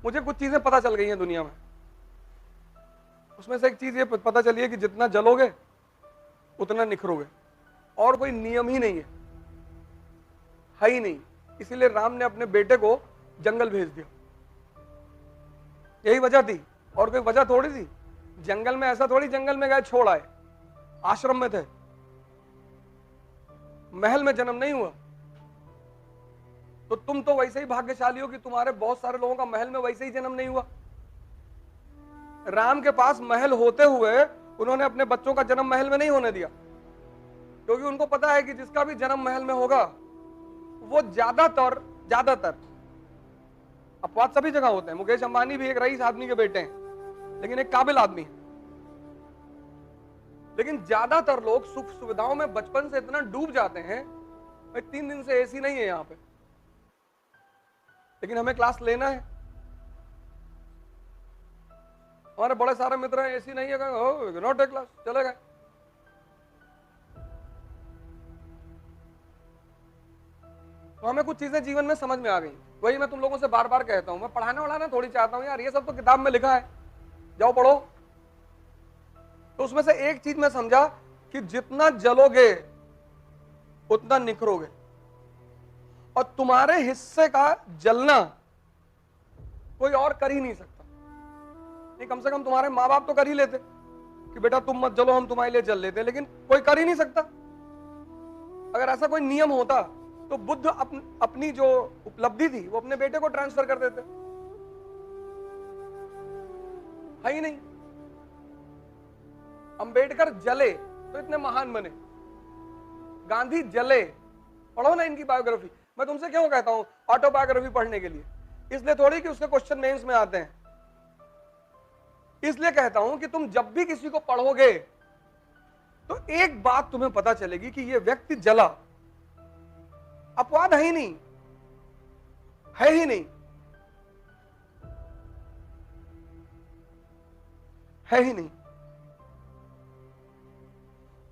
मुझे कुछ चीजें पता चल गई हैं दुनिया में, उसमें से एक चीज ये पता चली है कि जितना जलोगे उतना निखरोगे, और कोई नियम ही नहीं है ही नहीं। इसीलिए राम ने अपने बेटे को जंगल भेज दिया, यही वजह थी, और कोई वजह थोड़ी थी। जंगल में ऐसा थोड़ी जंगल में गए छोड़ आए, आश्रम में थे, महल में जन्म नहीं हुआ। तो तुम तो वैसे ही भाग्यशाली हो कि तुम्हारे बहुत सारे लोगों का महल में वैसे ही जन्म नहीं हुआ। राम के पास महल होते हुए उन्होंने अपने बच्चों का जन्म महल में नहीं होने दिया, क्योंकि उनको पता है कि जिसका भी जन्म महल में होगा वो ज्यादातर अपवाद सभी जगह होते हैं। मुकेश अंबानी भी एक रईस आदमी के बेटे हैं, लेकिन एक काबिल आदमी है। लेकिन ज्यादातर लोग सुख सुविधाओं में बचपन से इतना डूब जाते हैं, भाई 3 दिन से एसी नहीं है यहां पे, लेकिन हमें क्लास लेना है। हमारे बड़े सारे मित्र हैं, एसी नहीं है, नॉट ए क्लास, चले गए। तो हमें कुछ चीजें जीवन में समझ में आ गई। वही मैं तुम लोगों से बार बार कहता हूं, मैं पढ़ाना वढ़ाना थोड़ी चाहता हूं यार, ये सब तो किताब में लिखा है, जाओ पढ़ो। तो उसमें से एक चीज मैं समझा कि जितना जलोगे उतना निखरोगे, और तुम्हारे हिस्से का जलना कोई और कर ही नहीं सकता। नहीं, कम से कम तुम्हारे माँ बाप तो कर ही लेते कि बेटा तुम मत जलो, हम तुम्हारे लिए जल लेते, लेकिन कोई कर ही नहीं सकता। अगर ऐसा कोई नियम होता तो बुद्ध अपनी जो उपलब्धि थी वो अपने बेटे को ट्रांसफर कर देते, है ही नहीं। अंबेडकर जले तो इतने महान बने, गांधी जले, पढ़ो ना इनकी बायोग्राफी। मैं तुमसे क्यों कहता हूं ऑटोबायोग्राफी पढ़ने के लिए? इसलिए थोड़ी कि उसके क्वेश्चन मेंस में आते हैं, इसलिए कहता हूं कि तुम जब भी किसी को पढ़ोगे तो एक बात तुम्हें पता चलेगी कि यह व्यक्ति जला, अपवाद है ही नहीं, है ही नहीं, है ही नहीं।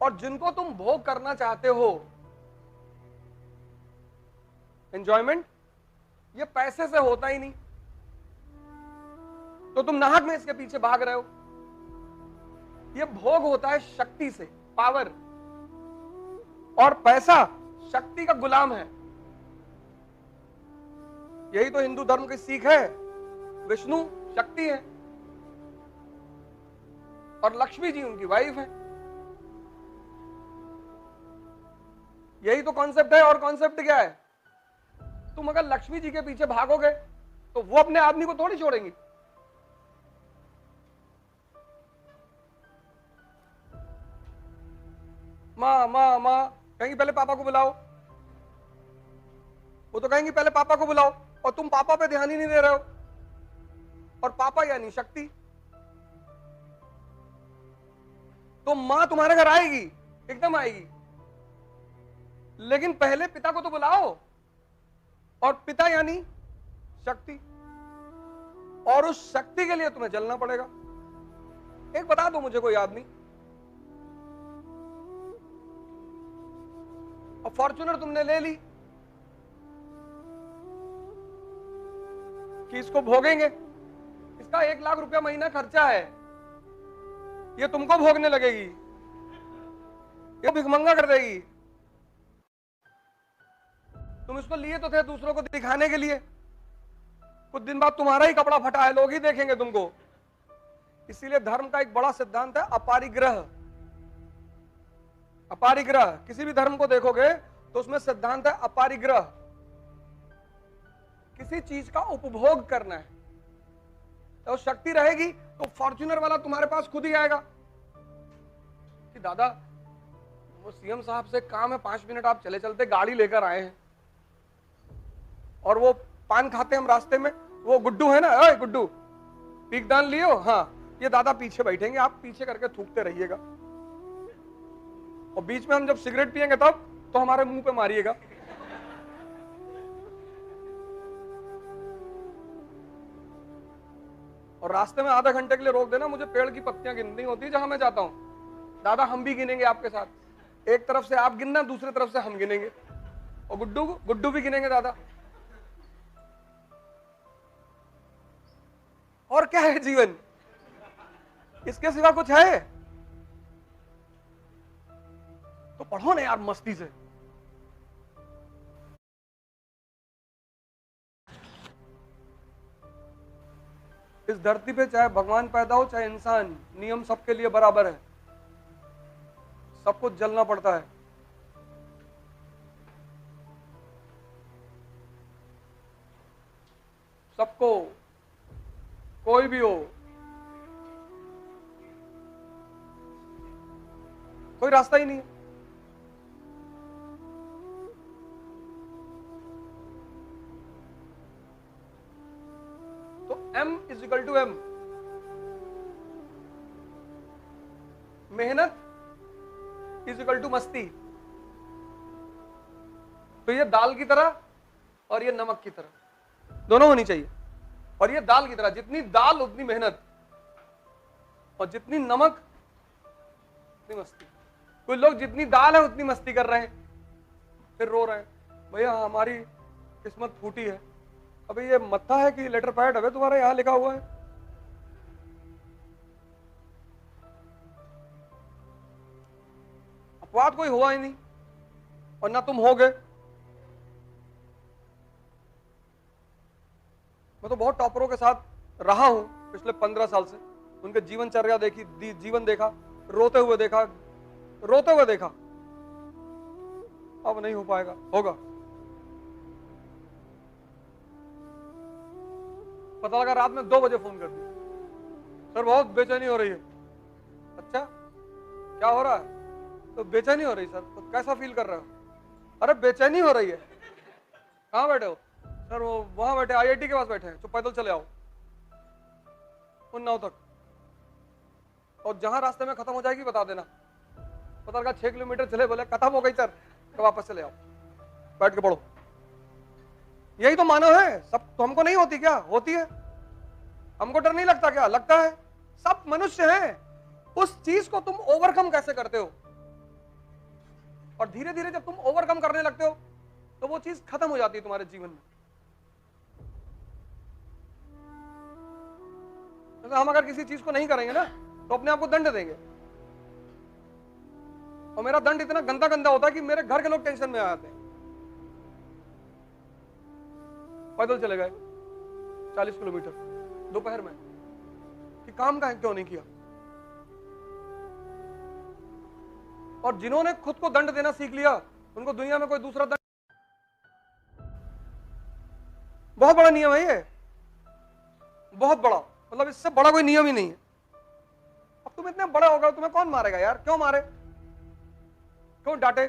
और जिनको तुम भोग करना चाहते हो, एंजॉयमेंट, ये पैसे से होता ही नहीं, तो तुम नाहक में इसके पीछे भाग रहे हो। ये भोग होता है शक्ति से, पावर, और पैसा शक्ति का गुलाम है। यही तो हिंदू धर्म की सीख है। विष्णु शक्ति है और लक्ष्मी जी उनकी वाइफ है, यही तो कॉन्सेप्ट है। और कॉन्सेप्ट क्या है? तुम अगर लक्ष्मी जी के पीछे भागोगे तो वो अपने आदमी को थोड़ी छोड़ेंगी। माँ माँ माँ कहेंगी पहले पापा को बुलाओ, वो तो कहेंगी पहले पापा को बुलाओ, और तुम पापा पे ध्यान ही नहीं दे रहे हो। और पापा यानी शक्ति। तो मां तुम्हारे घर आएगी, एकदम आएगी, लेकिन पहले पिता को तो बुलाओ, और पिता यानी शक्ति, और उस शक्ति के लिए तुम्हें जलना पड़ेगा। एक बता दो मुझे कोई आदमी, और फॉर्च्यूनर तुमने ले ली कि इसको भोगेंगे, इसका 1 लाख रुपया महीना खर्चा है, ये तुमको भोगने लगेगी, ये भिखमंगा कर देगी। तुम इसको लिए तो थे दूसरों को दिखाने के लिए, कुछ दिन बाद तुम्हारा ही कपड़ा फटा है, लोग ही देखेंगे तुमको। इसीलिए धर्म का एक बड़ा सिद्धांत है अपरिग्रह। अपरिग्रह, किसी भी धर्म को देखोगे तो उसमें सिद्धांत है अपरिग्रह। किसी चीज का उपभोग करना है, तो शक्ति रहेगी तो फॉर्च्यूनर वाला तुम्हारे पास खुद ही आएगा कि दादा वो सीएम साहब से काम है, 5 मिनट आप चले चलते गाड़ी लेकर आए हैं, और वो पान खाते हम रास्ते में, वो गुड्डू है ना, ओए गुड्डू पीकदान लियो, हाँ ये दादा पीछे बैठेंगे, आप पीछे करके थूकते रहिएगा, और बीच में हम जब सिगरेट पिएंगे तब तो हमारे मुंह पे मारिएगा। और रास्ते में आधा घंटे के लिए रोक देना, मुझे पेड़ की पत्तियां गिननी होती है जहां मैं जाता हूं, दादा हम भी गिनेंगे आपके साथ, एक तरफ से आप गिनना, दूसरी तरफ से हम गिनेंगे, और गुड्डू भी गिनेंगे दादा। और क्या है जीवन? इसके सिवा कुछ है? तो पढ़ो ना यार मस्ती से। इस धरती पे चाहे भगवान पैदा हो चाहे इंसान, नियम सबके लिए बराबर है, सबको जलना पड़ता है। सबको, कोई भी हो, कोई रास्ता ही नहीं है। तो M is equal to M, मेहनत इज इक्वल टू मस्ती। तो ये दाल की तरह और ये नमक की तरह दोनों होनी चाहिए। और ये दाल की तरह, जितनी दाल उतनी मेहनत, और जितनी नमक उतनी मस्ती। कुछ लोग जितनी दाल है उतनी मस्ती कर रहे हैं, फिर रो रहे हैं, भैया हमारी किस्मत फूटी है। अबे ये मत्था है कि लेटर पैड है तुम्हारा, यहां लिखा हुआ है। अपवाद कोई हुआ ही नहीं, और ना तुम हो गए। मैं तो बहुत टॉपरों के साथ रहा हूं पिछले 15 साल से, उनके जीवनचर्या देखी, जीवन देखा, रोते हुए देखा, रोते हुए देखा। अब नहीं हो पाएगा, होगा। पता लगा रात में 2 बजे फोन कर दिया, सर बहुत बेचैनी हो रही है। अच्छा क्या हो रहा है? तो बेचैनी हो रही सर। तो कैसा फील कर रहे हो? अरे बेचैनी हो रही है। कहाँ बैठे हो? सर वो वहां बैठे, IIT के पास बैठे हैं, तो पैदल चले आओ उन्नाव तक, और जहां रास्ते में खत्म हो जाएगी बता देना। पता लगा 6 किलोमीटर चले, बोले खत्म हो गई सर, तो वापस चले आओ, बैठ के पढ़ो। यही तो मानव है। सब तो हमको नहीं होती क्या? होती है। हमको डर नहीं लगता क्या? लगता है। सब मनुष्य हैं। उस चीज को तुम ओवरकम कैसे करते हो? और धीरे धीरे जब तुम ओवरकम करने लगते हो तो वो चीज खत्म हो जाती है तुम्हारे जीवन में। तो हम अगर किसी चीज को नहीं करेंगे ना तो अपने आप को दंड देंगे, और मेरा दंड इतना गंदा गंदा होता है कि मेरे घर के लोग टेंशन में आ जाते हैं। पैदल चले गए 40 किलोमीटर दोपहर में, कि काम का क्यों नहीं किया। और जिन्होंने खुद को दंड देना सीख लिया उनको दुनिया में कोई दूसरा दंड, बहुत बड़ा नियम है ये, बहुत बड़ा, मतलब इससे बड़ा कोई नियम ही नहीं है। अब तुम इतने बड़े हो गए, तुम्हें कौन मारेगा यार? क्यों मारे, क्यों डांटे?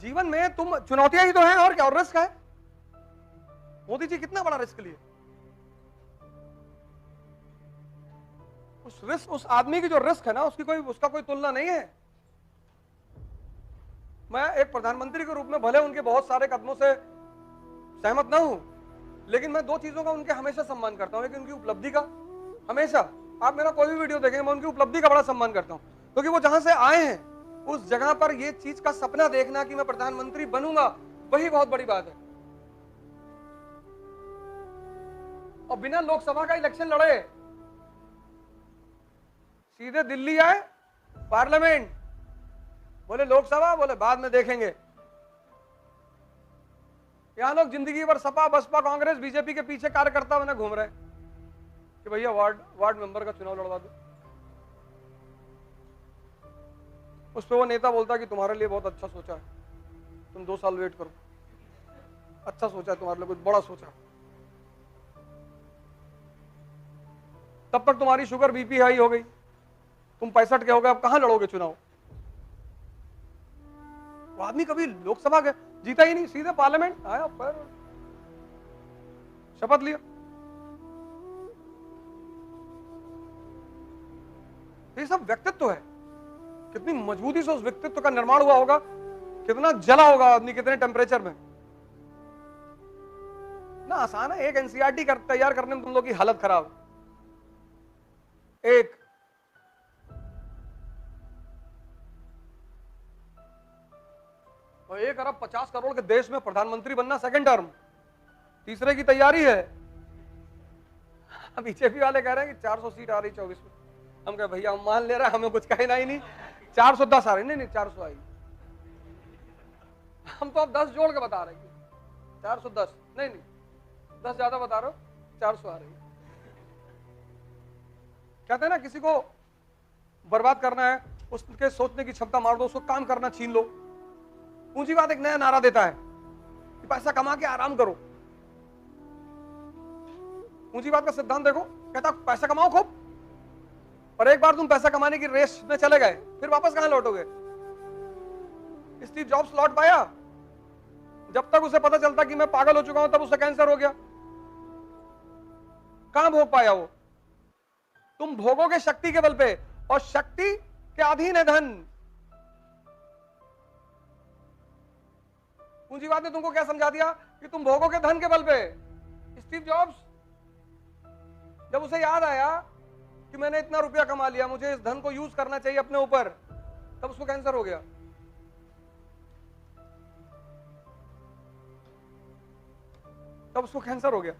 जीवन में तुम चुनौतियां ही तो हैं, और क्या, और रिस्क है। मोदी जी कितना बड़ा रिस्क लिए। उस रिस्क, उस आदमी की जो रिस्क है ना, उसका कोई तुलना नहीं है। मैं एक प्रधानमंत्री के रूप में भले उनके बहुत सारे कदमों से सहमत ना हूं, लेकिन मैं 2 चीजों का उनके हमेशा सम्मान करता हूं। एक उनकी उपलब्धि का, हमेशा आप मेरा कोई भी वीडियो देखेंगे मैं उनकी उपलब्धि का बड़ा सम्मान करता हूं, क्योंकि वो जहां से आए हैं उस जगह पर ये चीज का सपना देखना कि मैं प्रधानमंत्री बनूंगा, वही बहुत बड़ी बात है। और बिना लोकसभा का इलेक्शन लड़े सीधे दिल्ली आए, पार्लियामेंट, बोले लोकसभा, बोले बाद में देखेंगे। यहां लोग जिंदगी भर सपा बसपा कांग्रेस बीजेपी के पीछे कार्यकर्ता बने घूम रहे हैं कि भैया वार्ड मेंबर का चुनाव लड़वा दो। उस पर वो नेता बोलता कि तुम्हारे लिए बहुत अच्छा सोचा है, तुम 2 साल वेट करो, अच्छा सोचा है तुम्हारे लिए, कुछ बड़ा सोचा। तब तक तुम्हारी शुगर बीपी हाई हो गई, तुम 65 के हो गए, अब कहां लड़ोगे चुनाव? वो आदमी कभी लोकसभा जीता ही नहीं, सीधे पार्लियामेंट आया, पर शपथ लिया। ये सब व्यक्तित्व है। कितनी मजबूती से उस व्यक्तित्व का निर्माण हुआ होगा, कितना जला होगा आदमी, कितने टेम्परेचर में। ना आसान है। एक एनसीईआरटी तैयार करने में तुम लोग की हालत खराब। एक और 1 अरब 50 करोड़ के देश में प्रधानमंत्री बनना सेकंड टर्म, तीसरे की तैयारी है। बीजेपी वाले कह रहे हैं कि 400 सीट आ रही 24 में। हम कहे भैया हम मान ले रहे हैं, हमें कुछ कहना ही नहीं। 410 आ रही, नहीं 400 आई। हम तो अब 10 जोड़ के बता रहे हैं 410, नहीं 10 ज्यादा बता रहे हो, 400 आ रही। कहते हैं ना किसी को बर्बाद करना है, उसके सोचने की क्षमता मार दो, उसको काम करना छीन लो। पूंजीवाद एक नया नारा देता है कि पैसा कमा के आराम करो। पूंजीवाद का सिद्धांत देखो, कहता पैसा कमाओ खूब, और एक बार तुम पैसा कमाने की रेस में चले गए, फिर वापस कहां लौटोगे? स्टीव जॉब्स लौट पाया? जब तक उसे पता चलता कि मैं पागल हो चुका हूं, तब उसे कैंसर हो गया। कहां भोग पाया वो? तुम भोगोगे शक्ति के बल पे, और शक्ति के अधीन है धन। पूंजीवाद ने तुमको क्या समझा दिया कि तुम भोगोगे धन के बल पे। स्टीव जॉब्स, जब उसे याद आया कि मैंने इतना रुपया कमा लिया, मुझे इस धन को यूज करना चाहिए अपने ऊपर, तब उसको कैंसर हो गया। तब उसको कैंसर हो गया।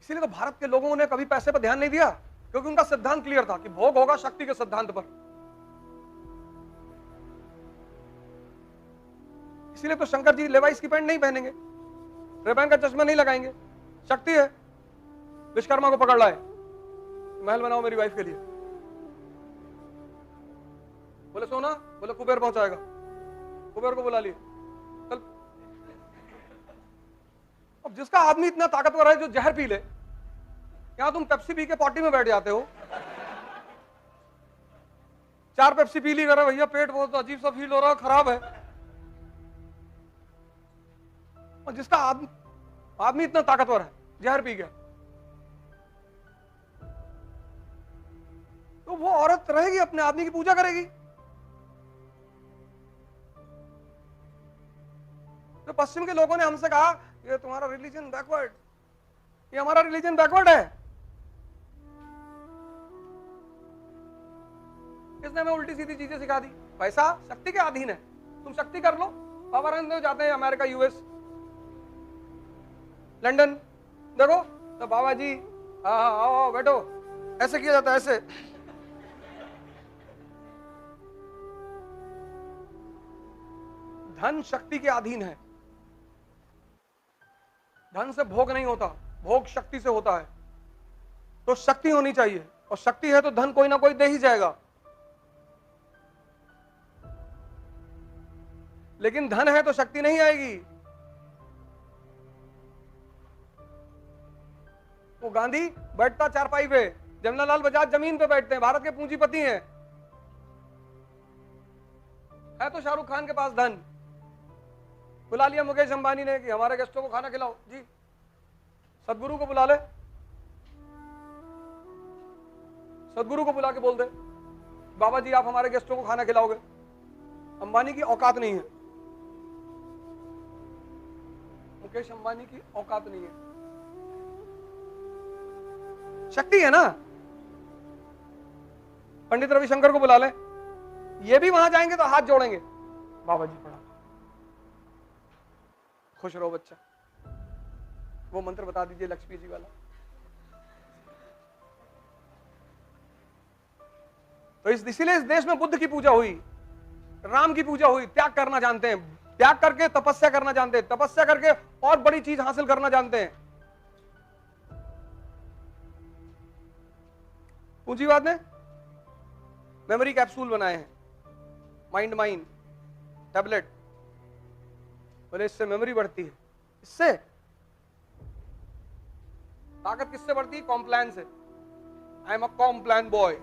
इसीलिए तो भारत के लोगों ने कभी पैसे पर ध्यान नहीं दिया, क्योंकि उनका सिद्धांत क्लियर था कि भोग होगा शक्ति के सिद्धांत पर। इसीलिए तो शंकर जी लेवाइस की पैंट नहीं पहनेंगे, रेबैन का चश्मा नहीं लगाएंगे। शक्ति है। विश्वकर्मा को पकड़ लाए, महल बनाओ मेरी वाइफ के लिए। बोले सोना, बोले कुबेर पहुंचाएगा। कुबेर को बुला लिए, चल। अब जिसका आदमी इतना ताकतवर है जो जहर पी ले, यहां तुम पेप्सी पी के पॉटी में बैठ जाते हो। 4 पेप्सी पी ली, कर भैया पेट बहुत अजीब सा फील हो रहा है, खराब है। और जिसका आदमी इतना ताकतवर है, जहर पी गया, तो वो औरत रहेगी, अपने आदमी की पूजा करेगी। तो पश्चिम के लोगों ने हमसे कहा ये तुम्हारा रिलीजन बैकवर्ड, ये हमारा रिलीजन बैकवर्ड है। किसने हमें उल्टी सीधी चीजें सिखा दी? पैसा शक्ति के अधीन है, तुम शक्ति कर लो। बाबा रामदेव जाते हैं अमेरिका, यूएस, लंदन, देखो तो बाबा जी आओ बैठो, ऐसे किया जाता है, ऐसे। धन शक्ति के अधीन है। धन से भोग नहीं होता, भोग शक्ति से होता है। तो शक्ति होनी चाहिए, और शक्ति है तो धन कोई ना कोई दे ही जाएगा। लेकिन धन है तो शक्ति नहीं आएगी। वो गांधी बैठता चारपाई पे, जमनालाल बजाज जमीन पे बैठते हैं, भारत के पूंजीपति हैं। है तो शाहरुख खान के पास धन। बुला लिया मुकेश अंबानी ने कि हमारे गेस्टों को खाना खिलाओ जी। सदगुरु को बुला ले, सदगुरु को बुला के बोल दे बाबा जी आप हमारे गेस्टों को खाना खिलाओगे। अंबानी की औकात नहीं है, मुकेश अंबानी की औकात नहीं है। शक्ति है ना। पंडित रविशंकर को बुला ले, ये भी वहां जाएंगे तो हाथ जोड़ेंगे, बाबा जी पढ़ा, खुश रहो बच्चा। वो मंत्र बता दीजिए लक्ष्मी जी वाला। तो इसीलिए इस देश में बुद्ध की पूजा हुई, राम की पूजा हुई। त्याग करना जानते हैं, त्याग करके तपस्या करना जानते हैं, तपस्या करके और बड़ी चीज हासिल करना जानते हैं। पूंजीवाद ने मेमोरी कैप्सूल बनाए हैं, माइंड टैबलेट। बोले इससे मेमोरी बढ़ती है। इससे ताकत किससे बढ़ती है? कॉम्प्लान से। I am a Complan boy.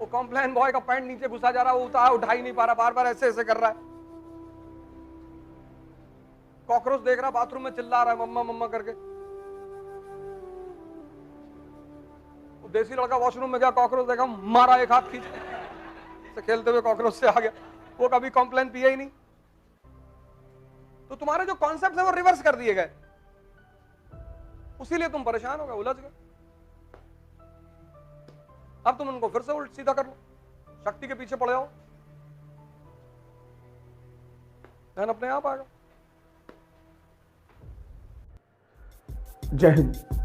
वो कॉम्प्लान बॉय का पैंट नीचे घुसा जा रहा है, वो उठा ही नहीं पा रहा, बार बार ऐसे ऐसे कर रहा है। कॉकरोच देख रहा, बाथरूम में चिल्ला रहा है मम्मा मम्मा करके। वो देसी लड़का वॉशरूम में गया, कॉकरोच देखा, मारा एक हाथ खींच से, खेलते हुए कॉकरोच से आ गया। वो कभी कॉम्प्लान पिया ही नहीं। तो तुम्हारे जो कॉन्सेप्ट है वो रिवर्स कर दिए गए, उसीलिए तुम परेशान हो गए, उलझ गए। अब तुम उनको फिर से उल्ट सीधा कर लो। शक्ति के पीछे पड़ जाओ, ध्यान अपने आप आएगा। जय हिंद।